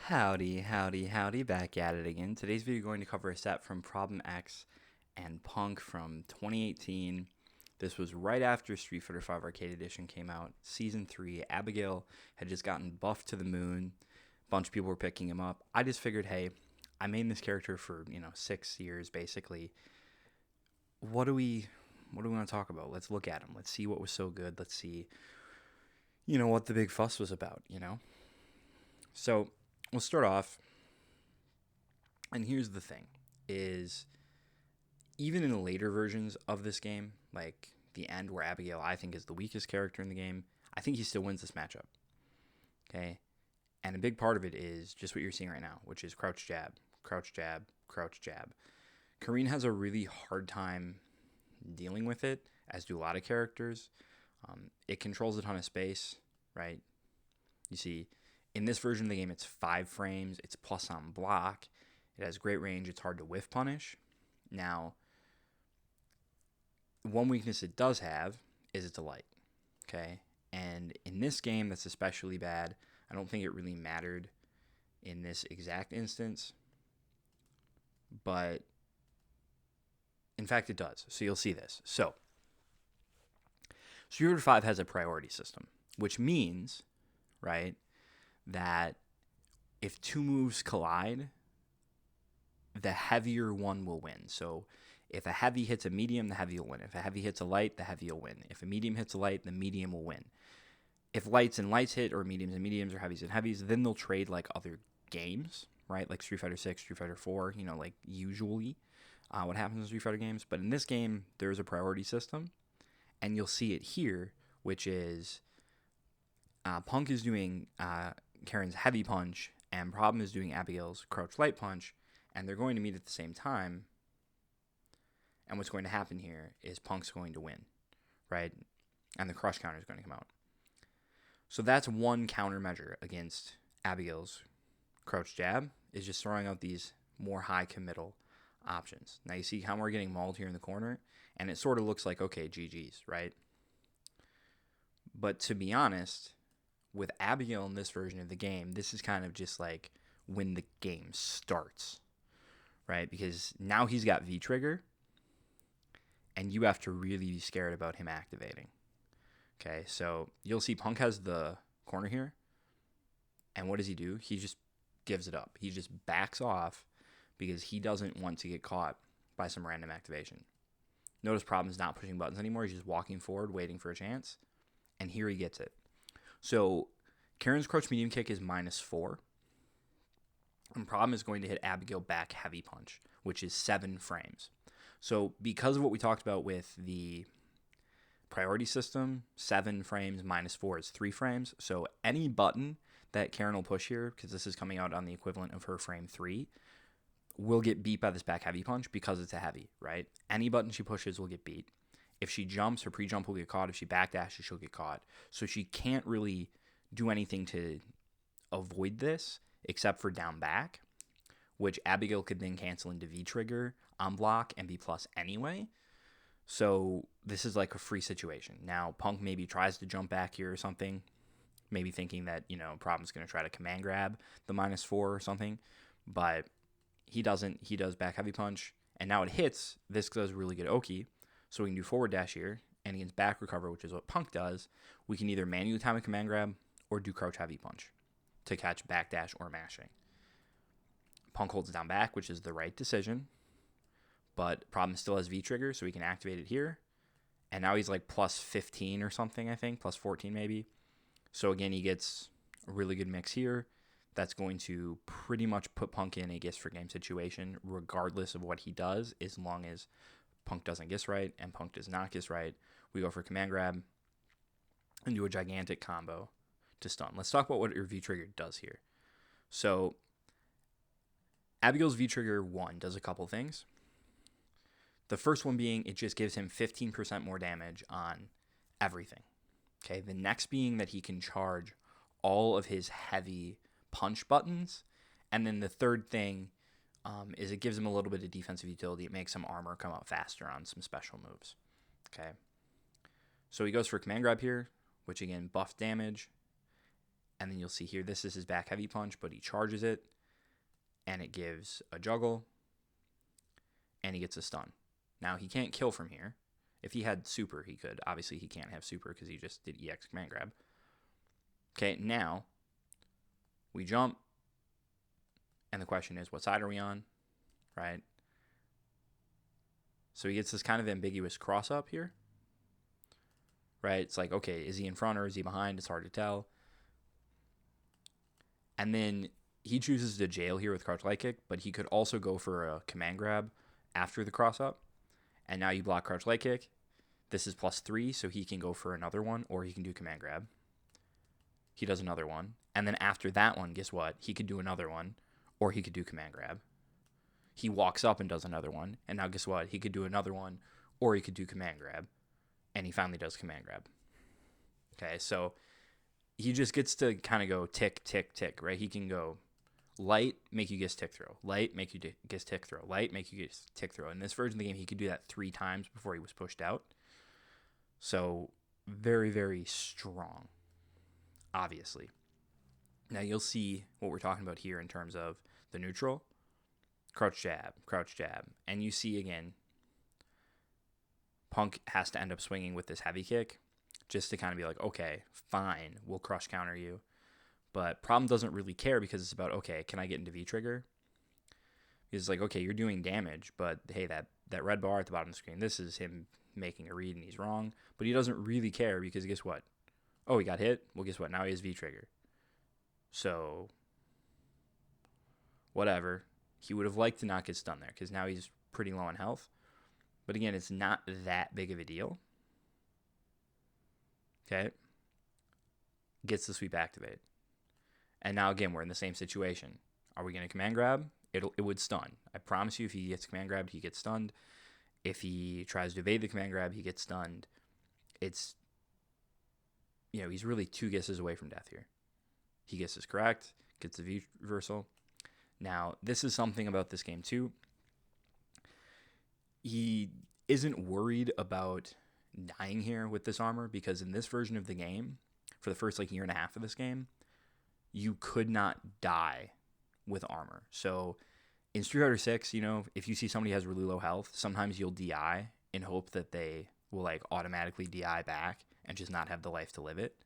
Howdy, howdy, howdy, back at it again. Today's video going to cover a set from Problem X and Punk from 2018. This was right after Street Fighter V Arcade Edition came out. Season 3, Abigail had just gotten buffed to the moon. A bunch of people were picking him up. I just figured, hey, I made this character for, 6 years basically. What do we want to talk about? Let's look at him. Let's see what was so good. Let's see, what the big fuss was about. So, we'll start off, and here's the thing, is even in the later versions of this game, like the end where Abigail, I think, is the weakest character in the game, I think he still wins this matchup, okay? And a big part of it is just what you're seeing right now, which is crouch jab, crouch jab, crouch jab. Karin has a really hard time dealing with it, as do a lot of characters. It controls a ton of space, right? You see, in this version of the game, it's 5 frames. It's plus on block. It has great range. It's hard to whiff punish. Now, one weakness it does have is it's a light. Okay? And in this game, that's especially bad. I don't think it really mattered in this exact instance. But, in fact, it does. So you'll see this. So, Street Fighter 5 has a priority system, which means, right, that if 2 moves collide, the heavier one will win. So if a heavy hits a medium, the heavy will win. If a heavy hits a light, the heavy will win. If a medium hits a light, the medium will win. If lights and lights hit, or mediums and mediums, or heavies and heavies, then they'll trade like other games, right? Like Street Fighter 6, Street Fighter 4, like usually what happens in Street Fighter games. But in this game, there's a priority system, and you'll see it here, which is Punk is doing Karin's heavy punch, and Problem is doing Abigail's crouch light punch, and they're going to meet at the same time. And what's going to happen here is Punk's going to win, right? And the crush counter is going to come out. So that's one countermeasure against Abigail's crouch jab, is just throwing out these more high committal options. Now you see how we're getting mauled here in the corner, and it sort of looks like, okay, GG's, right? But to be honest, with Abigail in this version of the game, this is kind of just like when the game starts, right? Because now he's got V-trigger, and you have to really be scared about him activating. Okay, so you'll see Punk has the corner here, and what does he do? He just gives it up. He just backs off because he doesn't want to get caught by some random activation. Notice Problem's not pushing buttons anymore. He's just walking forward, waiting for a chance, and here he gets it. So Karin's crouch medium kick is -4. And Problem is going to hit Abigail back heavy punch, which is 7 frames. So because of what we talked about with the priority system, 7 frames -4 is 3 frames. So any button that Karin will push here, because this is coming out on the equivalent of her frame 3, will get beat by this back heavy punch because it's a heavy, right? Any button she pushes will get beat. If she jumps, her pre-jump will get caught. If she backdashes, she'll get caught. So she can't really do anything to avoid this except for down back, which Abigail could then cancel into V-trigger on block and B+ anyway. So this is like a free situation. Now, Punk maybe tries to jump back here or something, maybe thinking that, Problem's going to try to command grab the -4 or something, but he doesn't. He does back heavy punch, and now it hits. This does really good Oki. So we can do forward dash here, and against back recover, which is what Punk does, we can either manually time a command grab or do crouch heavy punch to catch back dash or mashing. Punk holds down back, which is the right decision, but Problem still has V-trigger, so we can activate it here. And now he's like +15 or something, I think, +14 maybe. So again, he gets a really good mix here. That's going to pretty much put Punk in a guess for game situation, regardless of what he does, as long as Punk doesn't guess right and Punk does not guess right. We go for command grab and do a gigantic combo to stun. Let's talk about what your V-trigger does here. So Abigail's V-trigger 1 does a couple things. The first one being it just gives him 15% more damage on everything. Okay, the next being that he can charge all of his heavy punch buttons. And then the third thing is it gives him a little bit of defensive utility. It makes some armor come out faster on some special moves. Okay, so he goes for command grab here, which again buff damage. And then you'll see here, this is his back heavy punch, but he charges it, and it gives a juggle, and he gets a stun. Now, he can't kill from here. If he had super, he could. Obviously, he can't have super because he just did EX command grab. Okay, now we jump, and the question is, what side are we on, right? So he gets this kind of ambiguous cross-up here, right? It's like, okay, is he in front or is he behind? It's hard to tell. And then he chooses to jail here with crouch light kick, but he could also go for a command grab after the cross-up. And now you block crouch light kick. This is +3, so he can go for another one, or he can do command grab. He does another one. And then after that one, guess what? He could do another one, or he could do command grab. He walks up and does another one. And now guess what? He could do another one, or he could do command grab. And he finally does command grab. Okay, so he just gets to kind of go tick, tick, tick, right? He can go light, make you guess tick throw. Light, make you guess tick throw. Light, make you guess tick throw. In this version of the game, he could do that 3 times before he was pushed out. So very, very strong, obviously. Now you'll see what we're talking about here in terms of the neutral. Crouch jab, and you see again, Punk has to end up swinging with this heavy kick just to kind of be like, okay, fine, we'll crush counter you. But Problem doesn't really care because it's about, okay, can I get into V-trigger? It's like, okay, you're doing damage, but hey, that red bar at the bottom of the screen, this is him making a read and he's wrong. But he doesn't really care because guess what? Oh, he got hit? Well, guess what? Now he has V-trigger. So, whatever. He would have liked to not get stunned there because now he's pretty low on health. But again, it's not that big of a deal. Okay. Gets the sweep activated. And now again, we're in the same situation. Are we going to command grab? It would stun. I promise you, if he gets command grabbed, he gets stunned. If he tries to evade the command grab, he gets stunned. It's, he's really 2 guesses away from death here. He guesses correct, gets the V reversal. Now, this is something about this game too. He isn't worried about dying here with this armor because in this version of the game, for the first year and a half of this game, you could not die with armor. So in Street Fighter 6, if you see somebody has really low health, sometimes you'll DI in hope that they will automatically DI back and just not have the life to live it.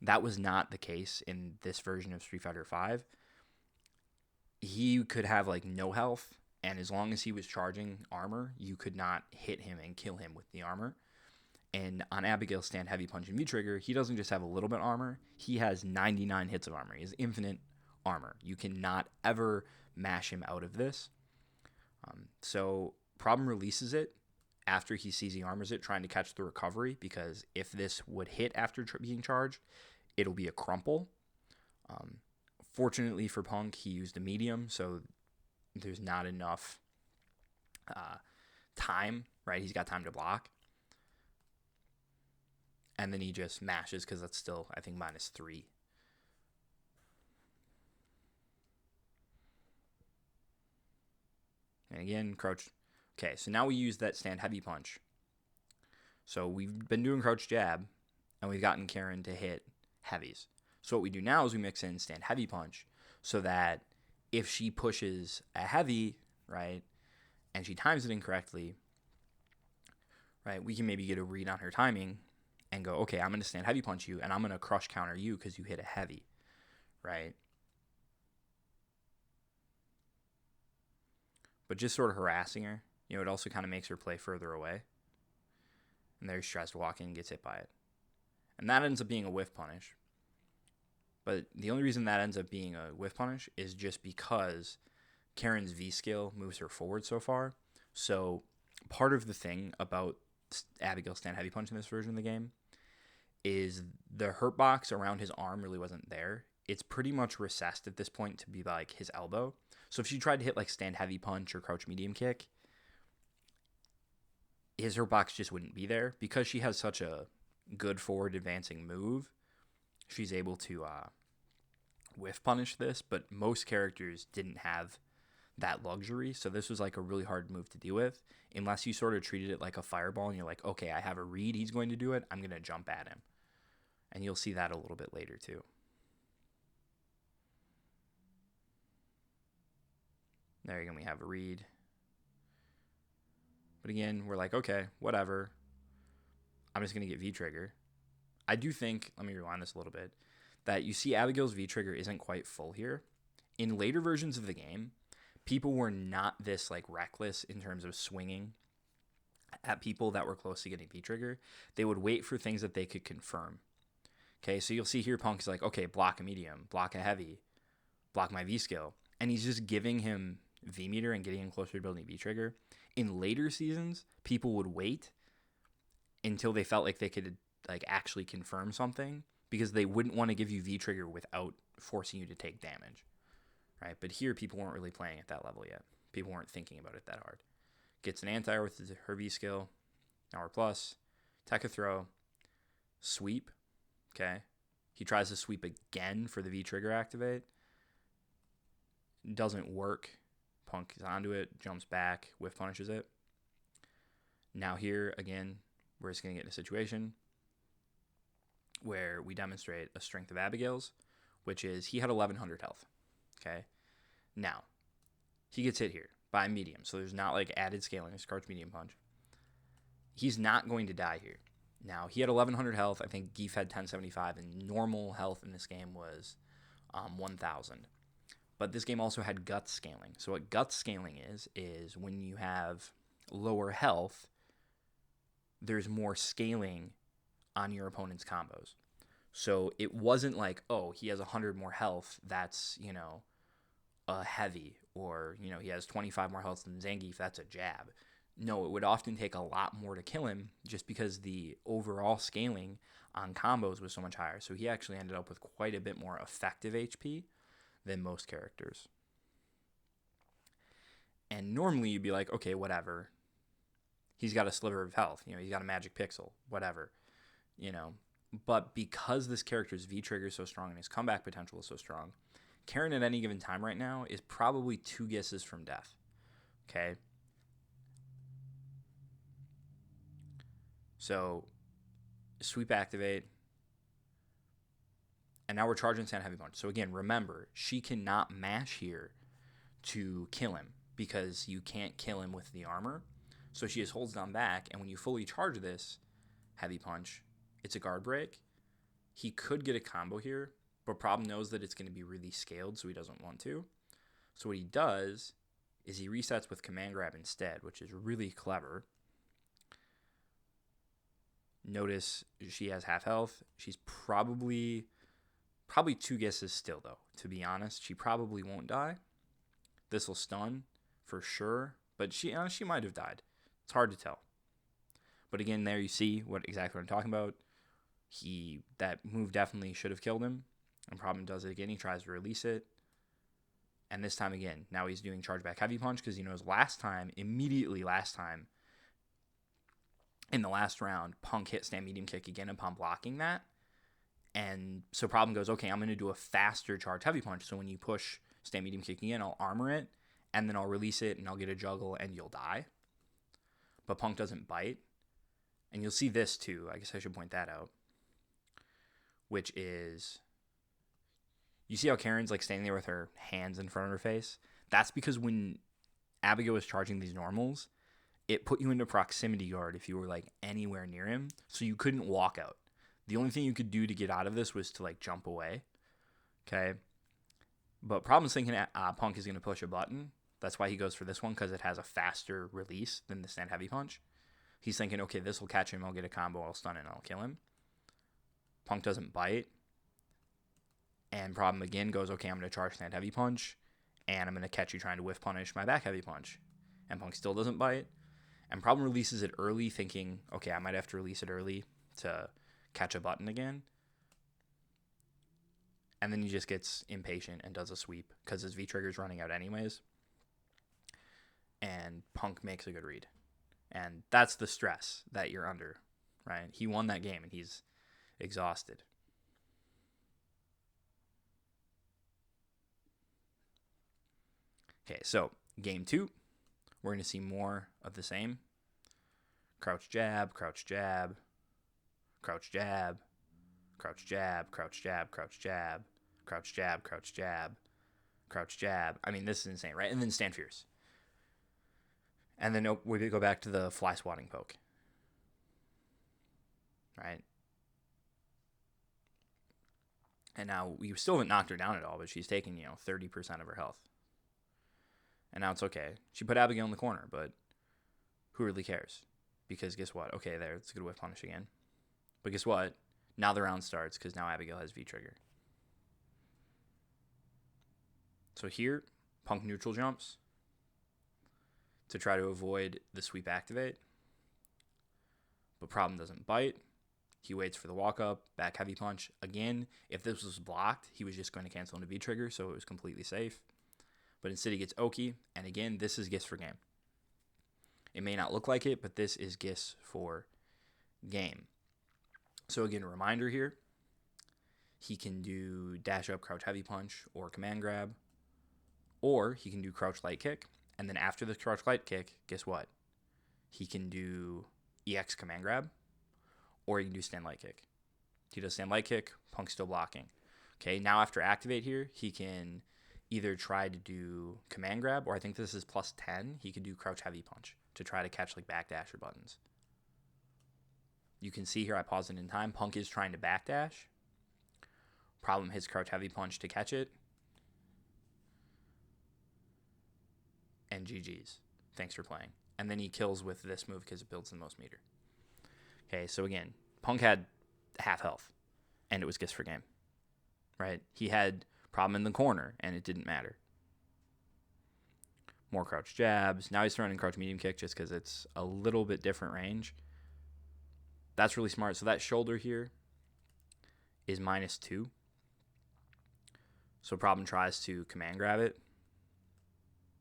That was not the case in this version of Street Fighter 5. He could have no health, and as long as he was charging armor, you could not hit him and kill him with the armor. And on Abigail's stand heavy punch and V-trigger, he doesn't just have a little bit of armor, he has 99 hits of armor. He has infinite armor. You cannot ever mash him out of this. So Problem releases it after he sees he armors it, trying to catch the recovery, because if this would hit after being charged, it'll be a crumple. Fortunately for Punk, he used a medium, so there's not enough time, right? He's got time to block. And then he just mashes because that's still, I think, -3. And again, crouch. Okay, so now we use that stand heavy punch. So we've been doing crouch jab, and we've gotten Karin to hit heavies. So what we do now is we mix in stand heavy punch so that if she pushes a heavy, right, and she times it incorrectly, right, we can maybe get a read on her timing and go, okay, I'm going to stand heavy punch you, and I'm going to crush counter you because you hit a heavy, right? But just sort of harassing her, it also kind of makes her play further away. And there she tries to walk in and gets hit by it. And that ends up being a whiff punish. But the only reason that ends up being a whiff punish is just because Karin's V skill moves her forward so far. So part of the thing about Abigail's stand heavy punch in this version of the game is the hurt box around his arm really wasn't there. It's pretty much recessed at this point to be his elbow. So if she tried to hit stand heavy punch or crouch medium kick, his hurt box just wouldn't be there. Because she has such a good forward advancing move, she's able to whiff punish this, but most characters didn't have that luxury, so this was a really hard move to deal with, unless you sort of treated it like a fireball, and you're like, okay, I have a read, he's going to do it, I'm going to jump at him. And you'll see that a little bit later too. There again, we have a read. But again, we're like, okay, whatever. I'm just going to get V-trigger. I do think, let me rewind this a little bit, that you see Abigail's V-trigger isn't quite full here. In later versions of the game, people were not this like reckless in terms of swinging at people that were close to getting V-trigger. They would wait for things that they could confirm. Okay, so you'll see here Punk is like, okay, block a medium, block a heavy, block my V-skill. And he's just giving him V-meter and getting him closer to building V-trigger. In later seasons, people would wait until they felt like they could like actually confirm something because they wouldn't want to give you V-trigger without forcing you to take damage. Right? But here, people weren't really playing at that level yet. People weren't thinking about it that hard. Gets an anti with her V-skill, hour plus, tech a throw, sweep. Okay. He tries to sweep again for the V-trigger activate. Doesn't work. Punk is onto it, jumps back, whiff punishes it. Now here, again, we're just going to get in a situation where we demonstrate a strength of Abigail's, which is he had 1,100 health. Okay. Now, he gets hit here by a medium, so there's not like added scaling. His card's medium punch. He's not going to die here. Now, he had 1,100 health. I think Geef had 1075, and normal health in this game was 1,000. But this game also had gut scaling. So what gut scaling is when you have lower health, there's more scaling on your opponent's combos. So it wasn't like, oh, he has 100 more health, that's, a heavy, or, he has 25 more health than Zangief, that's a jab. No, it would often take a lot more to kill him just because the overall scaling on combos was so much higher. So he actually ended up with quite a bit more effective HP than most characters. And normally you'd be like, okay, whatever. He's got a sliver of health. He's got a magic pixel, whatever. But because this character's V-trigger is so strong and his comeback potential is so strong, Karin at any given time right now is probably 2 guesses from death. Okay? So, sweep activate. And now we're charging Sand Heavy Punch. So again, remember, she cannot mash here to kill him because you can't kill him with the armor. So she just holds down back, and when you fully charge this Heavy Punch, it's a guard break. He could get a combo here, but Problem knows that it's going to be really scaled, so he doesn't want to. So what he does is he resets with Command Grab instead, which is really clever. Notice she has half health. She's probably 2 guesses still, though, to be honest. She probably won't die. This will stun for sure, but she might have died. It's hard to tell. But again, there you see exactly what I'm talking about. That move definitely should have killed him. And Problem does it again. He tries to release it. And this time again, now he's doing chargeback heavy punch because he knows immediately last time, in the last round, Punk hit stand medium kick again upon blocking that. And so Problem goes, okay, I'm going to do a faster charge heavy punch. So when you push stand medium kick again, I'll armor it, and then I'll release it, and I'll get a juggle, and you'll die. But Punk doesn't bite. And you'll see this too. I guess I should point that out. Which is, you see how Karin's like standing there with her hands in front of her face? That's because when Abigail was charging these normals, it put you into proximity guard if you were like anywhere near him. So you couldn't walk out. The only thing you could do to get out of this was to like jump away. Okay. But Problem's thinking Punk is going to push a button. That's why he goes for this one, because it has a faster release than the stand heavy punch. He's thinking, okay, this will catch him. I'll get a combo. I'll stun it and I'll kill him. Punk doesn't bite. And Problem again goes, okay, I'm going to charge stand heavy punch. And I'm going to catch you trying to whiff punish my back heavy punch. And Punk still doesn't bite. And Problem releases it early, thinking, okay, I might have to release it early to catch a button again. And then he just gets impatient and does a sweep because his V-trigger's running out anyways. And Punk makes a good read. And that's the stress that you're under, right? He won that game and he's exhausted. Okay, so game 2, we're going to see more of the same. Crouch jab, crouch jab, crouch jab, crouch jab, crouch jab, crouch jab, crouch jab, crouch jab, crouch jab. I mean, this is insane, right? And then stand fierce. And then we go back to the fly swatting poke. Right? And now we still haven't knocked her down at all, but she's taking, 30% of her health. And now it's okay. She put Abigail in the corner, but who really cares? Because guess what? Okay, there, it's a good whiff punish again. But guess what? Now the round starts because now Abigail has V-trigger. So here, Punk neutral jumps to try to avoid the sweep activate. But problem doesn't bite. He waits for the walk up, back heavy punch. Again, if this was blocked, he was just going to cancel into V-trigger, so it was completely safe. But instead he gets Oki, and again, this is Gis for game. It may not look like it, but this is Gis for game. So again, a reminder here. He can do dash up, crouch heavy punch, or command grab. Or he can do crouch light kick. And then after the crouch light kick, guess what? He can do EX command grab. Or he can do stand light kick. He does stand light kick, Punk's still blocking. Okay, now after activate here, he can either try to do command grab, or I think this is plus 10, he could do crouch heavy punch to try to catch like backdasher buttons. You can see here I paused it in time. Punk is trying to backdash. Problem hits crouch heavy punch to catch it. And GG's. Thanks for playing. And then he kills with this move because it builds the most meter. Okay, so again, Punk had half health, and it was Gis for game, right? He had problem in the corner, and it didn't matter. More crouch jabs. Now he's throwing in crouch medium kick just because it's a little bit different range. That's really smart. So that shoulder here is -2. So problem tries to command grab it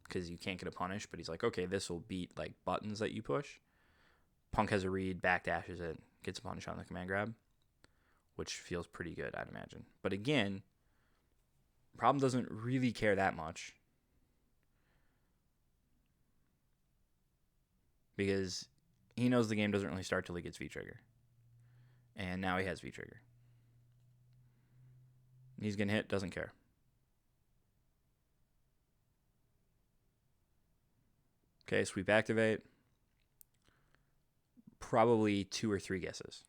because you can't get a punish, but he's like, okay, this will beat like buttons that you push. Punk has a read, backdashes it, gets a punish on the command grab, which feels pretty good, I'd imagine. But again, problem doesn't really care that much because he knows the game doesn't really start till he gets V-trigger. And now he has V-trigger. He's getting hit, doesn't care. Okay, sweep activate. Probably 2 or 3 guesses,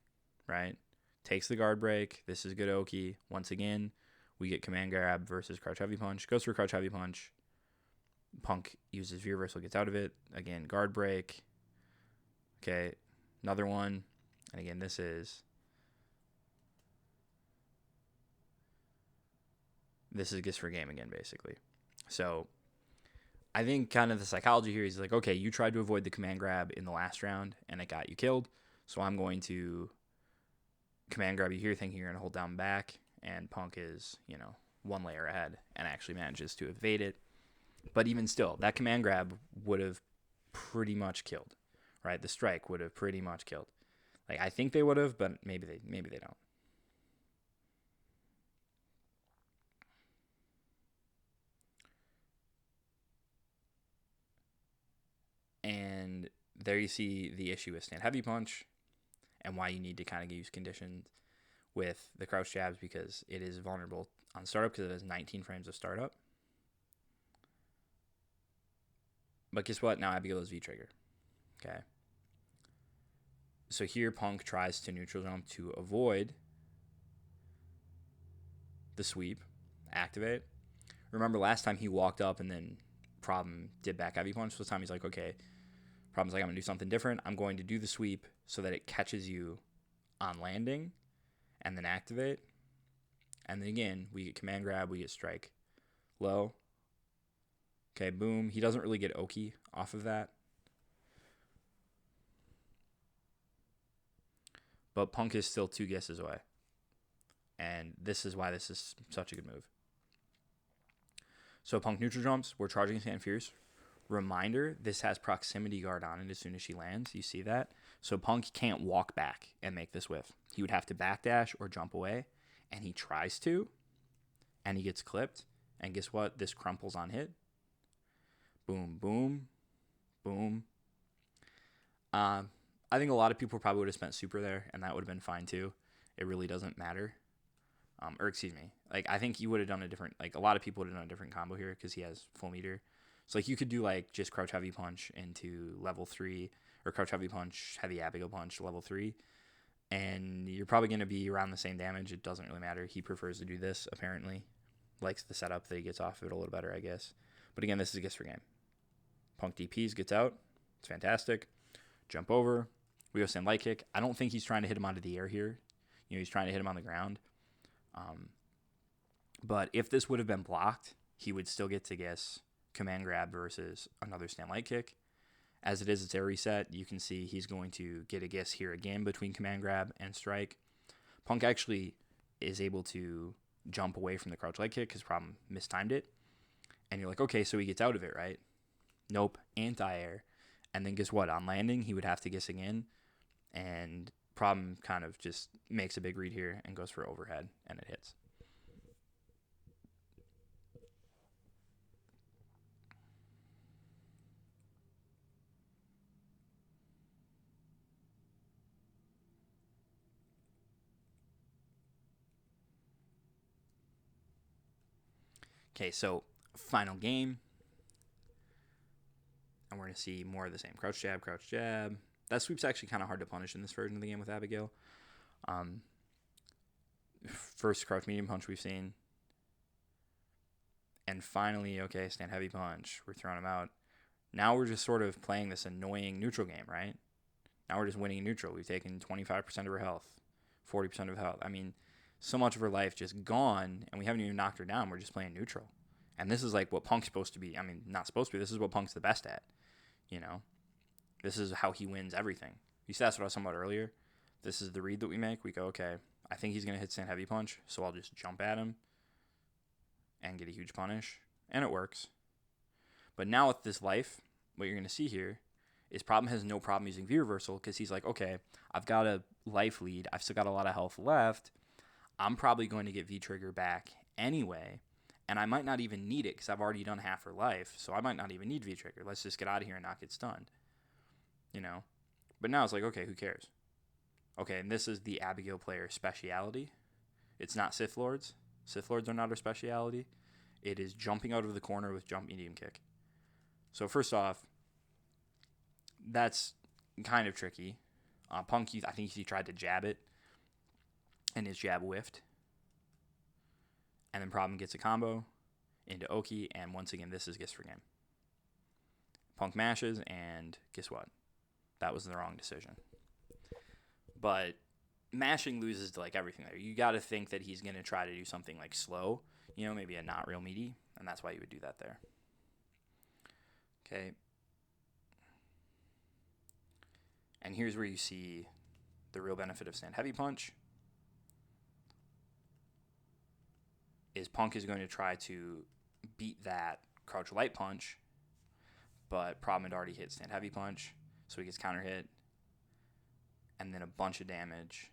right? Takes the guard break. This is good Oki. Once again, we get command grab versus crouch heavy punch. Goes for crouch heavy punch. Punk uses V-reversal, gets out of it. Again, guard break. Okay, another one. And again, this is Gis for game again, basically. So I think kind of the psychology here is like, okay, you tried to avoid the command grab in the last round and it got you killed. So I'm going to command grab you here thinking you're going to hold down back. And Punk is, one layer ahead and actually manages to evade it. But even still, that command grab would have pretty much killed, right? The strike would have pretty much killed. Like, I think they would have, but maybe they don't. And there you see the issue with stand heavy punch and why you need to kind of use conditions with the crouch jabs because it is vulnerable on startup because it has 19 frames of startup. But guess what? Now Abigail is V-trigger. Okay. So here Punk tries to neutral jump to avoid the sweep, activate. Remember last time he walked up and then problem did back heavy punch. So this time he's like, okay, problem's like, I'm going to do something different. I'm going to do the sweep so that it catches you on landing and then activate. And then again, we get command grab, we get strike low. Okay, boom. He doesn't really get Oki off of that. But Punk is still 2 guesses away. And this is why this is such a good move. So Punk neutral jumps. We're charging Stand Fierce. Reminder, this has proximity guard on it as soon as she lands. You see that? So Punk can't walk back and make this whiff. He would have to backdash or jump away. And he tries to. And he gets clipped. And guess what? This crumples on hit. Boom, boom, boom. I think a lot of people probably would have spent super there, and that would have been fine too. It really doesn't matter. Or excuse me, like I think you would have done a different, like a lot of people would have done a different combo here because he has full meter. So like you could do like just crouch heavy punch into level 3, or crouch heavy punch, heavy Abigail punch to level 3, and you're probably going to be around the same damage. It doesn't really matter. He prefers to do this, apparently. Likes the setup that he gets off of it a little better, I guess. But again, this is a guess for game. Punk DPs, gets out. It's fantastic. Jump over. We go stand light kick. I don't think he's trying to hit him out of the air here. He's trying to hit him on the ground. But if this would have been blocked, he would still get to guess command grab versus another stand light kick. As it is, it's air reset. You can see he's going to get a guess here again between command grab and strike. Punk actually is able to jump away from the crouch light kick because Problem mistimed it. And you're like, okay, so he gets out of it, right? Nope, anti-air. And then guess what? On landing, he would have to guess again. And Problem kind of just makes a big read here and goes for overhead, and it hits. Okay, so final game. And we're going to see more of the same. Crouch jab, crouch jab. That sweep's actually kind of hard to punish in this version of the game with Abigail. First crouch medium punch we've seen. And finally, okay, stand heavy punch. We're throwing him out. Now we're just sort of playing this annoying neutral game, right? Now we're just winning neutral. We've taken 25% of her health, 40% of health. I mean, so much of her life just gone, and we haven't even knocked her down. We're just playing neutral. And this is like what Punk's supposed to be. I mean, not supposed to be. This is what Punk's the best at. This is how he wins everything. You see, that's what I was talking about earlier. This is the read that we make. We go, okay, I think he's going to hit stand heavy punch, so I'll just jump at him and get a huge punish. And it works. But now with this life, what you're going to see here is Problem has no problem using V reversal because he's like, okay, I've got a life lead. I've still got a lot of health left. I'm probably going to get V trigger back anyway. And I might not even need it because I've already done half her life. So I might not even need V trigger. Let's just get out of here and not get stunned. But now it's like, okay, who cares? Okay, and this is the Abigail player speciality. It's not Sith Lords. Sith Lords are not her speciality. It is jumping out of the corner with jump medium kick. So first off, that's kind of tricky. Punk, I think he tried to jab it, and his jab whiffed. And then Problem gets a combo into Oki, and once again, this is guess for game. Punk mashes, and guess what? That was the wrong decision. But mashing loses to like everything there. You got to think that he's going to try to do something like slow, maybe a not real meaty, and that's why you would do that there. Okay. And here's where you see the real benefit of stand heavy punch. Is Punk is going to try to beat that crouch light punch, but Problem had already hit stand heavy punch, so he gets counter hit, and then a bunch of damage.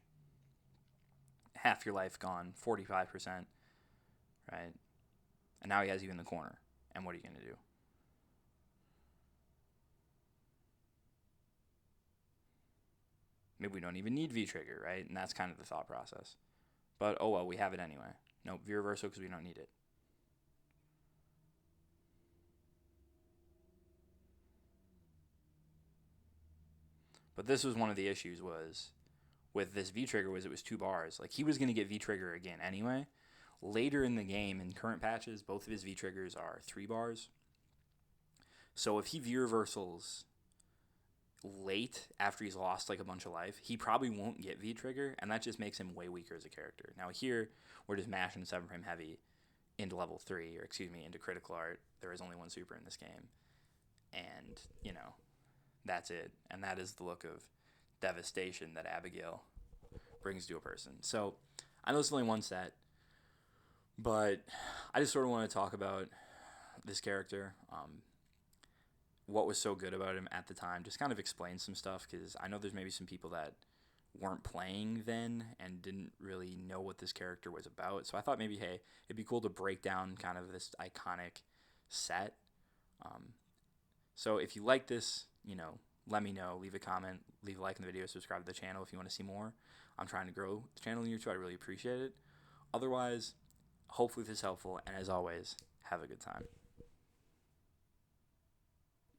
Half your life gone, 45%, right? And now he has you in the corner, and what are you going to do? Maybe we don't even need V-trigger, right? And that's kind of the thought process. But, oh well, we have it anyway. Nope, V-reversal because we don't need it. But this was one of the issues was with this V-trigger was it was 2 bars. Like, he was going to get V-trigger again anyway. Later in the game, in current patches, both of his V-triggers are 3 bars. So if he V-reversals late after he's lost like a bunch of life, he probably won't get V-trigger, and that just makes him way weaker as a character. Now here, we're just mashing 7 frame heavy into level 3, or excuse me, into critical art. There is only 1 super in this game. And, that's it. And that is the look of devastation that Abigail brings to a person. So I know it's only 1 set, but I just sort of want to talk about this character. What was so good about him at the time, just kind of explain some stuff, because I know there's maybe some people that weren't playing then and didn't really know what this character was about. So I thought maybe, hey, it'd be cool to break down kind of this iconic set. So if you like this, let me know. Leave a comment, leave a like in the video, subscribe to the channel if you want to see more. I'm trying to grow the channel near you, so I really appreciate it. Otherwise, hopefully this is helpful, and as always, have a good time.